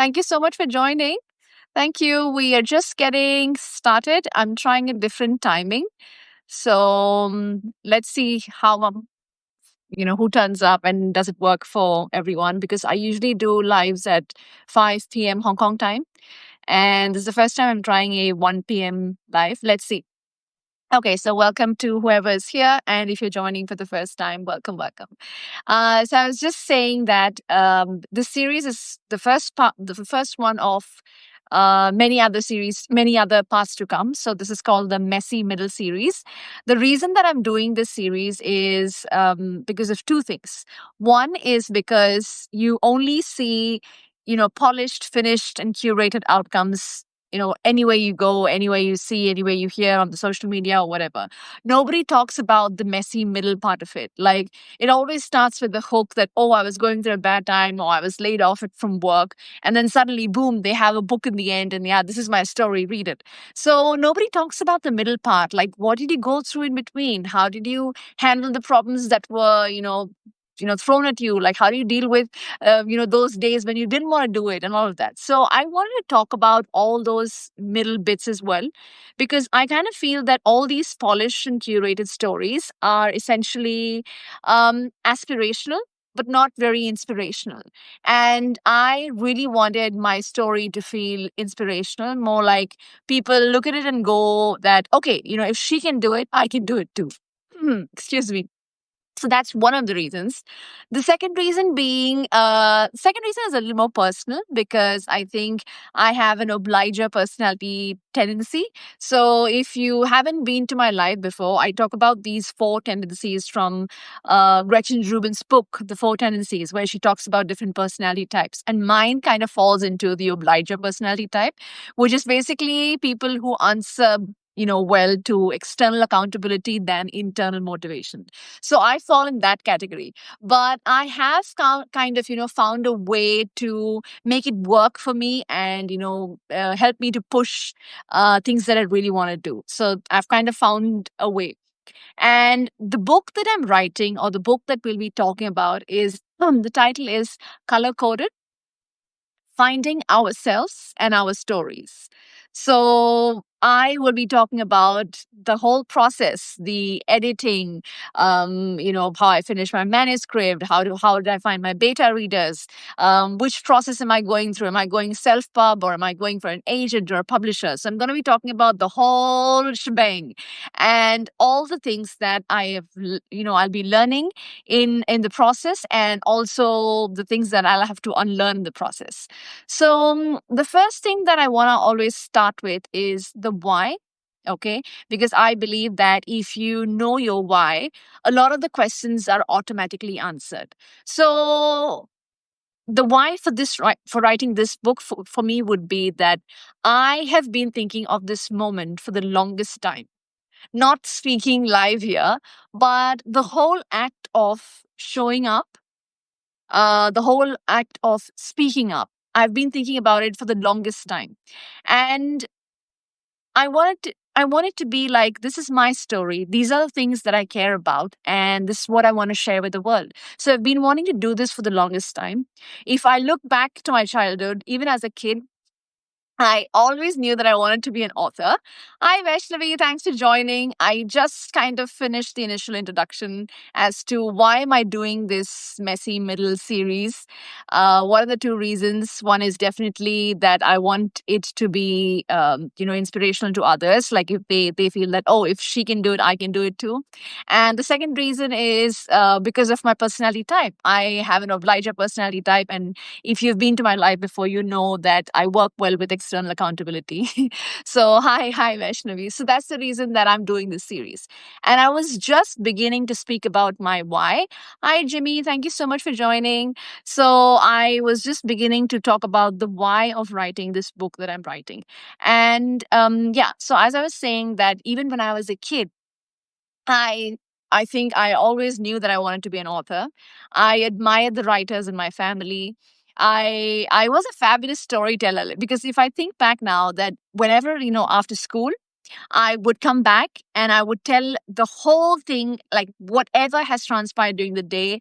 Thank you so much for joining. Thank you. We are just getting started. I'm trying a different timing. So let's see how, who turns up and does it work for everyone because I usually do lives at 5 p.m. Hong Kong time. And this is the first time I'm trying a 1 p.m. live. Let's see. Okay, so welcome to whoever is here. And if you're joining for the first time, welcome, welcome. So I was just saying that this series is the first part, the first one of many other series, many other parts to come. So this is called the Messy Middle series. The reason that I'm doing this series is because of two things. One is because you only see, polished, finished, and curated outcomes. Anywhere you go, anywhere you see, anywhere you hear on the social media or whatever. Nobody talks about the messy middle part of it. Like it always starts with the hook that, oh, I was going through a bad time or I was laid off from work. And then suddenly, boom, they have a book in the end and yeah, this is my story, read it. So nobody talks about the middle part. Like, what did you go through in between? How did you handle the problems that were, thrown at you? Like, how do you deal with, those days when you didn't want to do it and all of that? So I wanted to talk about all those middle bits as well, because I kind of feel that all these polished and curated stories are essentially aspirational but not very inspirational. And I really wanted my story to feel inspirational, more like people look at it and go that, okay, if she can do it, I can do it too. Excuse me. So that's one of the reasons. The second reason is a little more personal because I think I have an obliger personality tendency. So if you haven't been to my live before, I talk about these four tendencies from Gretchen Rubin's book, The Four Tendencies, where she talks about different personality types. And mine kind of falls into the obliger personality type, which is basically people who answer well to external accountability than internal motivation. So I fall in that category. But I have kind of, found a way to make it work for me and, help me to push things that I really want to do. So I've kind of found a way. And the book that I'm writing or the book that we'll be talking about is the title is Color Coded: Finding Ourselves and Our Stories. So I will be talking about the whole process, the editing, how I finish my manuscript, how did I find my beta readers, which process am I going through? Am I going self-pub or am I going for an agent or a publisher? So I'm going to be talking about the whole shebang and all the things that I'll be learning in the process, and also the things that I'll have to unlearn in the process. So, the first thing that I want to always start with is the why. Okay. Because I believe that if you know your why, a lot of the questions are automatically answered. So, the why for for writing this book for me would be that I have been thinking of this moment for the longest time. Not speaking live here, but the whole act of showing up, the whole act of speaking up. I've been thinking about it for the longest time. And I want it to be like, this is my story. These are the things that I care about. And this is what I want to share with the world. So I've been wanting to do this for the longest time. If I look back to my childhood, even as a kid, I always knew that I wanted to be an author. Hi, Vaishnavi. Thanks for joining. I just kind of finished the initial introduction as to why am I doing this messy middle series. What are the two reasons? One is definitely that I want it to be, inspirational to others. Like if they feel that, oh, if she can do it, I can do it too. And the second reason is because of my personality type. I have an obliger personality type, and if you've been to my life before, you know that I work well with external accountability. So, hi, Vaishnavi. So, that's the reason that I'm doing this series. And I was just beginning to speak about my why. Hi, Jimmy. Thank you so much for joining. So, I was just beginning to talk about the why of writing this book that I'm writing. And yeah, so as I was saying, that even when I was a kid, I I think I always knew that I wanted to be an author. I admired the writers in my family. I was a fabulous storyteller because if I think back now, that whenever, after school, I would come back and I would tell the whole thing, like whatever has transpired during the day,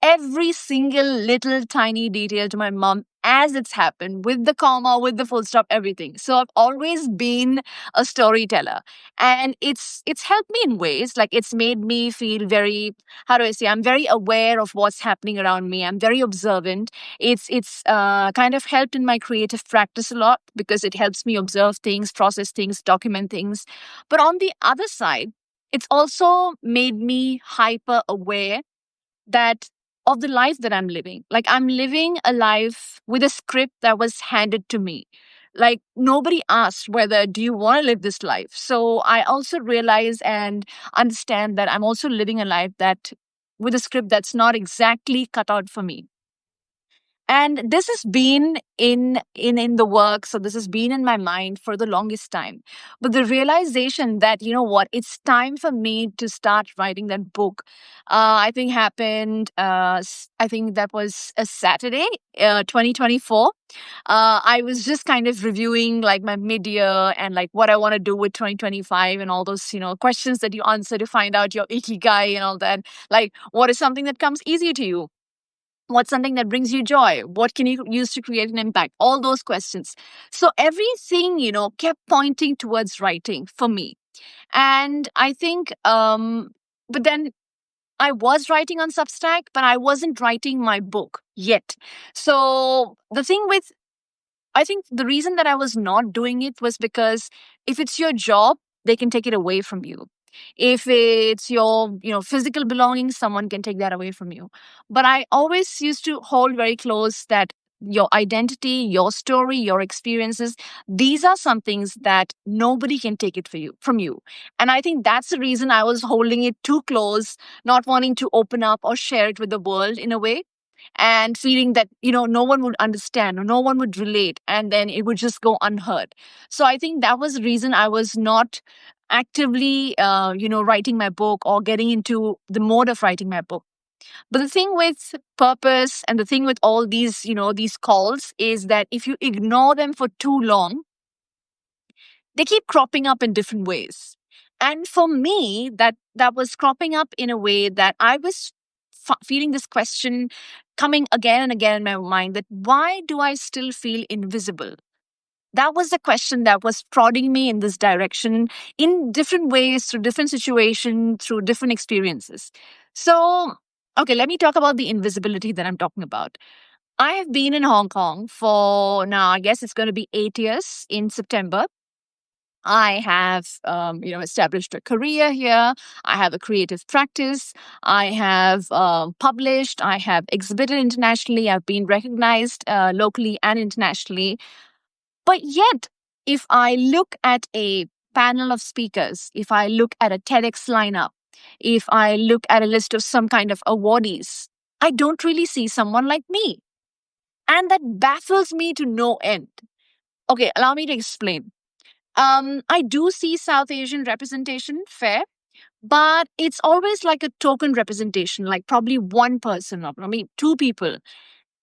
every single little tiny detail to my mom as it's happened, with the comma, with the full stop, everything. So I've always been a storyteller, and it's helped me in ways like it's made me feel very, how do I say, I'm very aware of what's happening around me. I'm very observant. It's kind of helped in my creative practice a lot because it helps me observe things, process things, document things. But on the other side, it's also made me hyper aware that of the life that I'm living. Like, I'm living a life with a script that was handed to me. Like, nobody asked whether do you want to live this life. So I also realize and understand that I'm also living a life that with a script that's not exactly cut out for me. And this has been in the work, so this has been in my mind for the longest time. But the realization that, you know what, it's time for me to start writing that book, I think happened, I think that was a Saturday, 2024. I was just kind of reviewing like my mid-year and like what I want to do with 2025 and all those, questions that you answer to find out your ikigai and all that. Like, what is something that comes easier to you? What's something that brings you joy? What can you use to create an impact? All those questions. So everything, kept pointing towards writing for me. And I think, but then I was writing on Substack, but I wasn't writing my book yet. So the thing with I think the reason that I was not doing it was because if it's your job, they can take it away from you. If it's your, physical belongings, someone can take that away from you. But I always used to hold very close that your identity, your story, your experiences, these are some things that nobody can take it for you from you. And I think that's the reason I was holding it too close, not wanting to open up or share it with the world in a way, and feeling that no one would understand or no one would relate, and then it would just go unheard. So I think that was the reason I was not actively writing my book or getting into the mode of writing my book. But the thing with purpose and the thing with all these these calls is that if you ignore them for too long, they keep cropping up in different ways. And for me, that was cropping up in a way that I was feeling this question coming again and again in my mind, that why do I still feel invisible? That was the question that was prodding me in this direction in different ways, through different situations, through different experiences. So, okay, let me talk about the invisibility that I'm talking about. I have been in Hong Kong for now, I guess it's going to be 8 years in September. I have, established a career here. I have a creative practice. I have published. I have exhibited internationally. I've been recognized locally and internationally. But yet, if I look at a panel of speakers, if I look at a TEDx lineup, if I look at a list of some kind of awardees, I don't really see someone like me. And that baffles me to no end. Okay, allow me to explain. I do see South Asian representation, fair, but it's always like a token representation, like probably one person or maybe two people.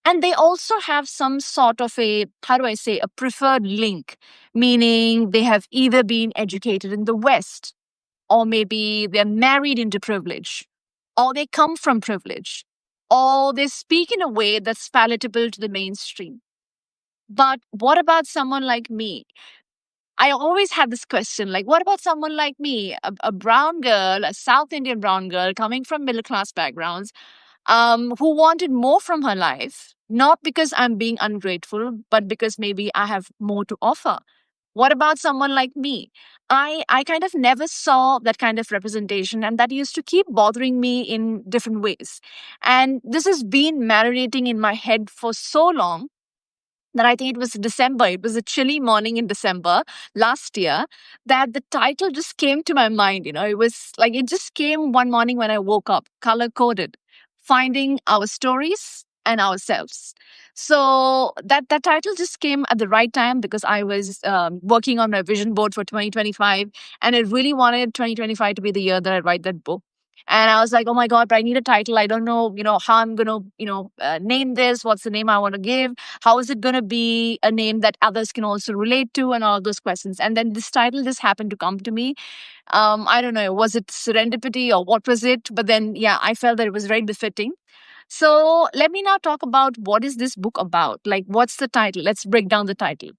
And they also have some sort of a, how do I say, a preferred link, meaning they have either been educated in the West, or maybe they're married into privilege, or they come from privilege, or they speak in a way that's palatable to the mainstream. But what about someone like me? I always had this question, like, what about someone like me, a brown girl, a South Indian brown girl coming from middle class backgrounds, who wanted more from her life, not because I'm being ungrateful, but because maybe I have more to offer. What about someone like me? I kind of never saw that kind of representation, and that used to keep bothering me in different ways. And this has been marinating in my head for so long that I think it was December. It was a chilly morning in December last year that the title just came to my mind. It was like it just came one morning when I woke up, color coded, finding our stories and ourselves. So that title just came at the right time because I was working on my vision board for 2025, and I really wanted 2025 to be the year that I write that book. And I was like, oh my God, but I need a title. I don't know, how I'm going to, name this. What's the name I want to give? How is it going to be a name that others can also relate to, and all those questions? And then this title just happened to come to me. I don't know, was it serendipity or what was it? But then, yeah, I felt that it was very befitting. So let me now talk about what is this book about? Like, what's the title? Let's break down the title.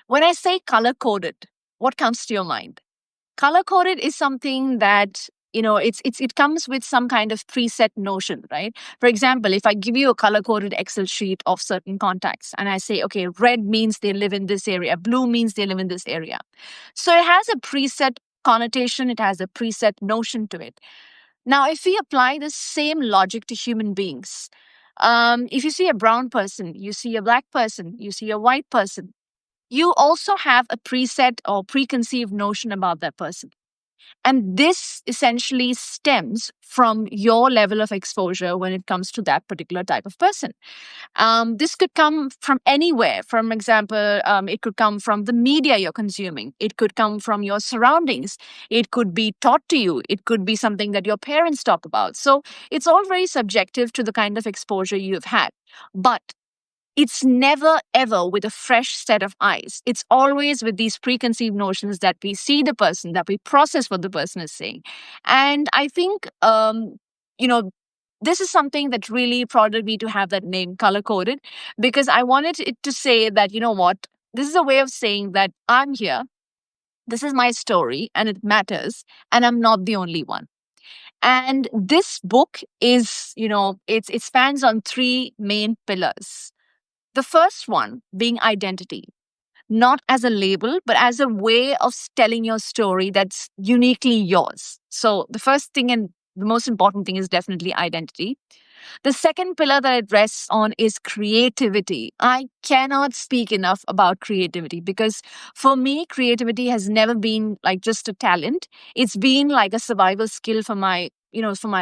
When I say color coded, what comes to your mind? Color coded is something that, it comes with some kind of preset notion, right? For example, if I give you a color coded Excel sheet of certain contacts and I say, okay, red means they live in this area, blue means they live in this area. So it has a preset connotation, it has a preset notion to it. Now, if we apply the same logic to human beings, if you see a brown person, you see a black person, you see a white person, you also have a preset or preconceived notion about that person. And this essentially stems from your level of exposure when it comes to that particular type of person. This could come from anywhere. For example, it could come from the media you're consuming. It could come from your surroundings. It could be taught to you. It could be something that your parents talk about. So it's all very subjective to the kind of exposure you've had. But it's never ever with a fresh set of eyes. It's always with these preconceived notions that we see the person, that we process what the person is saying. And I think, you know, this is something that really prodded me to have that name color coded, because I wanted it to say that, you know what, this is a way of saying that I'm here. This is my story and it matters. And I'm not the only one. And this book is, it spans on three main pillars. The first one being identity, not as a label, but as a way of telling your story that's uniquely yours. So, the first thing and the most important thing is definitely identity. The second pillar that it rests on is creativity. I cannot speak enough about creativity because for me, creativity has never been like just a talent. It's been like a survival skill for my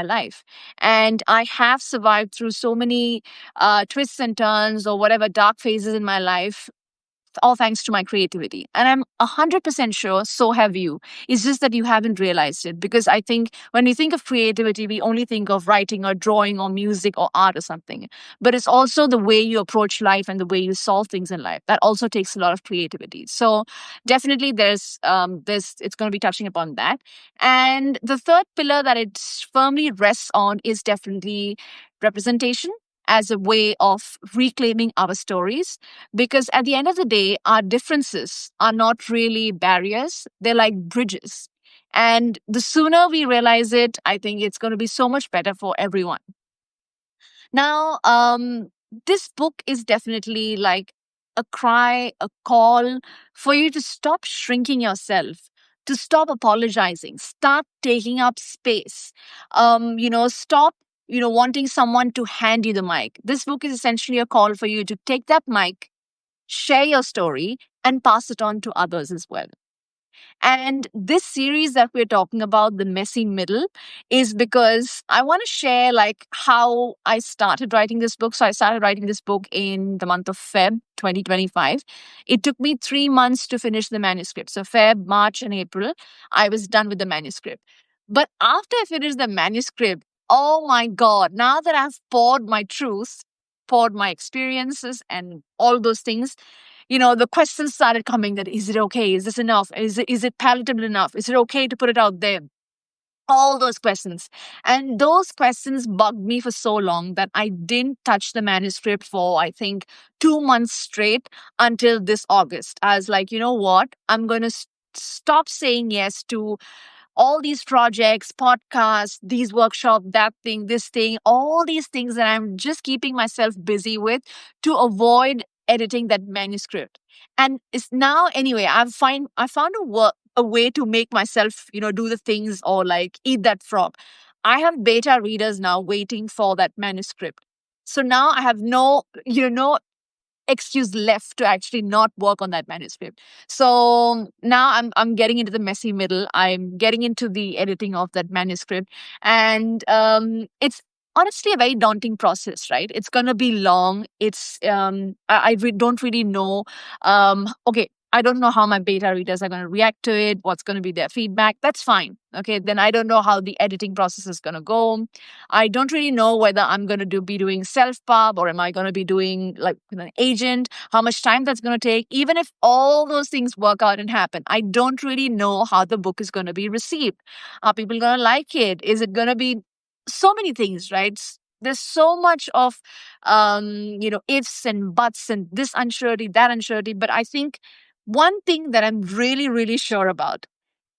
life. And I have survived through so many twists and turns or whatever dark phases in my life, all thanks to my creativity. And I'm 100% sure so have you. It's just that you haven't realized it. Because I think when we think of creativity, we only think of writing or drawing or music or art or something. But it's also the way you approach life and the way you solve things in life. That also takes a lot of creativity. So definitely it's going to be touching upon that. And the third pillar that it firmly rests on is definitely representation as a way of reclaiming our stories, because at the end of the day, our differences are not really barriers, they're like bridges. And the sooner we realize it, I think it's going to be so much better for everyone. Now, this book is definitely like a cry, a call for you to stop shrinking yourself, to stop apologizing, start taking up space. Stop, wanting someone to hand you the mic. This book is essentially a call for you to take that mic, share your story, and pass it on to others as well. And this series that we're talking about, The Messy Middle, is because I want to share like how I started writing this book. So I started writing this book in the month of Feb 2025. It took me 3 months to finish the manuscript. So Feb, March, and April, I was done with the manuscript. But after I finished the manuscript, oh my God, now that I've poured my truth, poured my experiences and all those things, the questions started coming that is it okay? Is this enough? Is it palatable enough? Is it okay to put it out there? All those questions. And those questions bugged me for so long that I didn't touch the manuscript for, I think, 2 months straight until this August. I was like, you know what? I'm going to stop saying yes to all these projects, podcasts, these workshops, that thing, this thing, all these things that I'm just keeping myself busy with to avoid editing that manuscript. And it's now anyway, I found a way to make myself, do the things or like eat that frog. I have beta readers now waiting for that manuscript. So now I have no excuse left to actually not work on that manuscript. So now I'm getting into the messy middle. I'm getting into the editing of that manuscript, and it's honestly a very daunting process, right? It's gonna be long. I don't really know. Okay, I don't know how my beta readers are going to react to it, what's going to be their feedback. That's fine. Okay, then I don't know how the editing process is going to go. I don't really know whether I'm going to be doing self-pub or am I going to be doing like with an agent, how much time that's going to take. Even if all those things work out and happen, I don't really know how the book is going to be received. Are people going to like it? Is it going to be so many things, right? There's so much of ifs and buts and this unsurety, that unsurety. But I think one thing that I'm really, really sure about,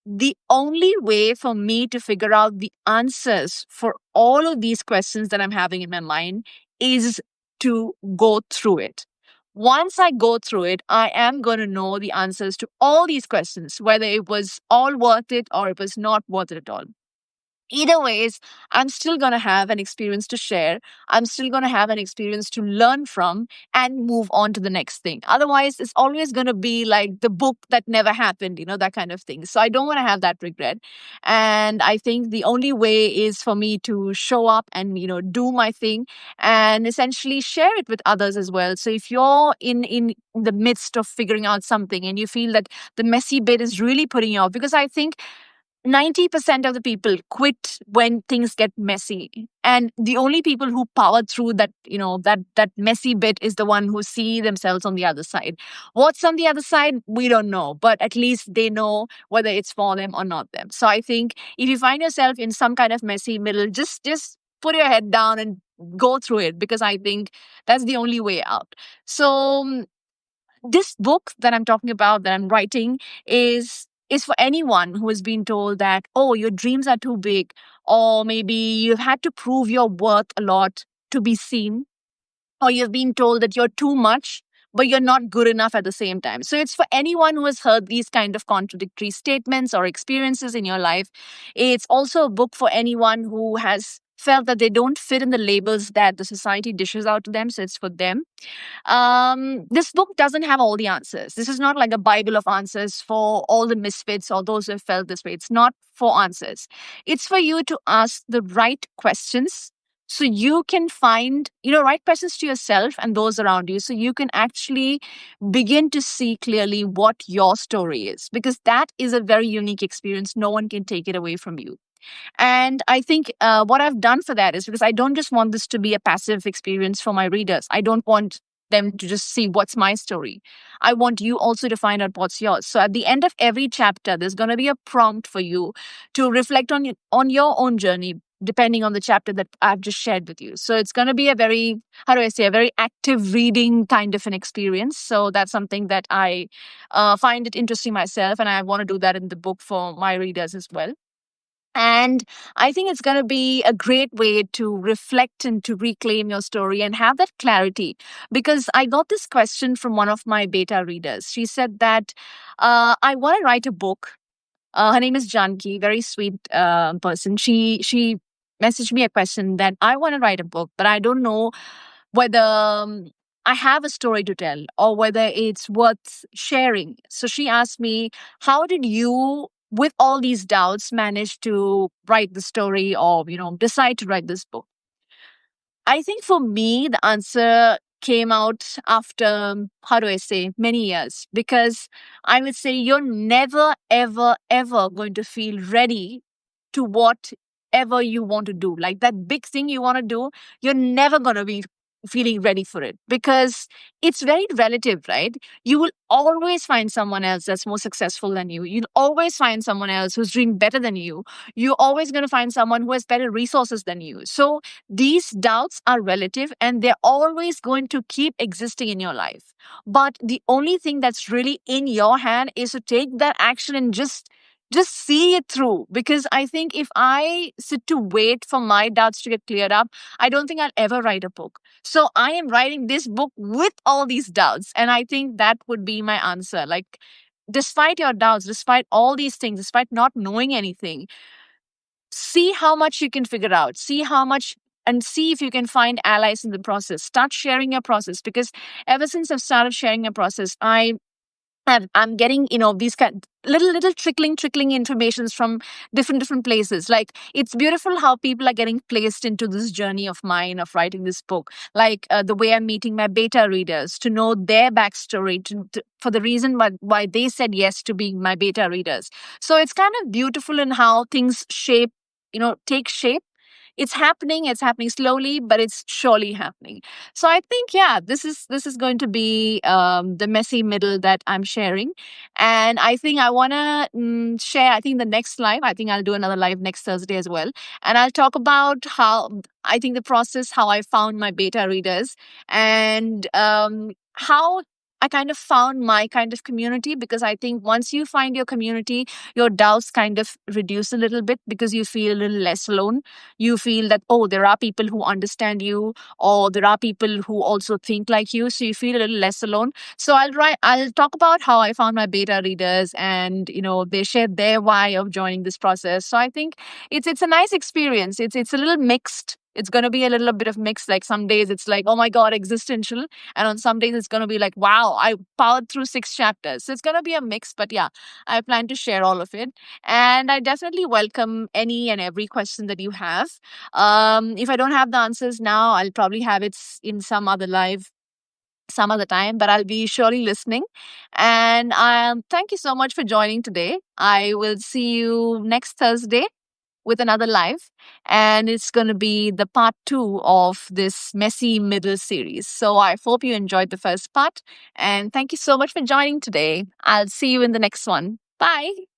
the only way for me to figure out the answers for all of these questions that I'm having in my mind is to go through it. Once I go through it, I am going to know the answers to all these questions, whether it was all worth it or it was not worth it at all. Either ways, I'm still going to have an experience to share. I'm still going to have an experience to learn from and move on to the next thing. Otherwise, it's always going to be like the book that never happened, that kind of thing. So I don't want to have that regret. And I think the only way is for me to show up and, do my thing and essentially share it with others as well. So if you're in the midst of figuring out something and you feel that the messy bit is really putting you off, because I think 90% of the people quit when things get messy, and the only people who power through that, that messy bit is the one who see themselves on the other side. What's on the other side, we don't know, but at least they know whether it's for them or not them. So I think if you find yourself in some kind of messy middle, just put your head down and go through it, because I think that's the only way out. So this book that I'm talking about, that I'm writing, is for anyone who has been told that, oh, your dreams are too big, or maybe you've had to prove your worth a lot to be seen, or you've been told that you're too much but you're not good enough at the same time. So it's for anyone who has heard these kind of contradictory statements or experiences in your life. It's also a book for anyone who has felt that they don't fit in the labels that the society dishes out to them. So it's for them. This book doesn't have all the answers. This is not like a Bible of answers for all the misfits or those who have felt this way. It's not for answers. It's for you to ask the right questions, so you can find, right questions to yourself and those around you, so you can actually begin to see clearly what your story is, because that is a very unique experience. No one can take it away from you. And I think what I've done for that is, because I don't just want this to be a passive experience for my readers. I don't want them to just see what's my story. I want you also to find out what's yours. So at the end of every chapter, there's going to be a prompt for you to reflect on your own journey, depending on the chapter that I've just shared with you. So it's going to be a very, how do I say, a very active reading kind of an experience. So that's something that I find it interesting myself, and I want to do that in the book for my readers as well. And I think it's going to be a great way to reflect and to reclaim your story and have that clarity. Because I got this question from one of my beta readers. She said that I want to write a book. Her name is Janki, very sweet person. She messaged me a question that I want to write a book, but I don't know whether I have a story to tell or whether it's worth sharing. So she asked me, how did you, with all these doubts, manage to write the story or, decide to write this book? I think for me, the answer came out after, how do I say, many years, because I would say you're never, ever, ever going to feel ready to whatever you want to do. Like that big thing you want to do, you're never going to be feeling ready for it, because it's very relative, right? You will always find someone else that's more successful than you. You'll always find someone else who's doing better than you. You're always going to find someone who has better resources than you. So these doubts are relative, and they're always going to keep existing in your life. But the only thing that's really in your hand is to take that action and just see it through. Because I think if I sit to wait for my doubts to get cleared up, I don't think I'll ever write a book. So I am writing this book with all these doubts. And I think that would be my answer. Like, despite your doubts, despite all these things, despite not knowing anything, see how much you can figure out, see how much, and see if you can find allies in the process. Start sharing your process, because ever since I've started sharing your process, I'm getting, these kind little trickling informations from different places. Like, it's beautiful how people are getting placed into this journey of mine of writing this book. Like the way I'm meeting my beta readers to know their backstory, for the reason why they said yes to being my beta readers. So it's kind of beautiful in how things take shape it's happening. It's happening slowly, but it's surely happening. So I think, yeah, this is going to be the messy middle that I'm sharing. And I think I want to share, I think the next live, I think I'll do another live next Thursday as well. And I'll talk about how I think the process, how I found my beta readers, and how I kind of found my kind of community. Because I think once you find your community, your doubts kind of reduce a little bit, because you feel a little less alone. You feel that, oh, there are people who understand you, or there are people who also think like you. So you feel a little less alone. So I'll talk about how I found my beta readers, and they share their why of joining this process. So I think it's a nice experience. It's a little mixed. It's going to be a little bit of mix. Like some days it's like, oh my God, existential. And on some days it's going to be like, wow, I powered through 6 chapters. So it's going to be a mix. But yeah, I plan to share all of it. And I definitely welcome any and every question that you have. If I don't have the answers now, I'll probably have it in some other live some other time, but I'll be surely listening. And thank you so much for joining today. I will see you next Thursday with another live, and it's going to be the part 2 of this messy middle series. So I hope you enjoyed the first part, and thank you so much for joining today. I'll see you in the next one. Bye.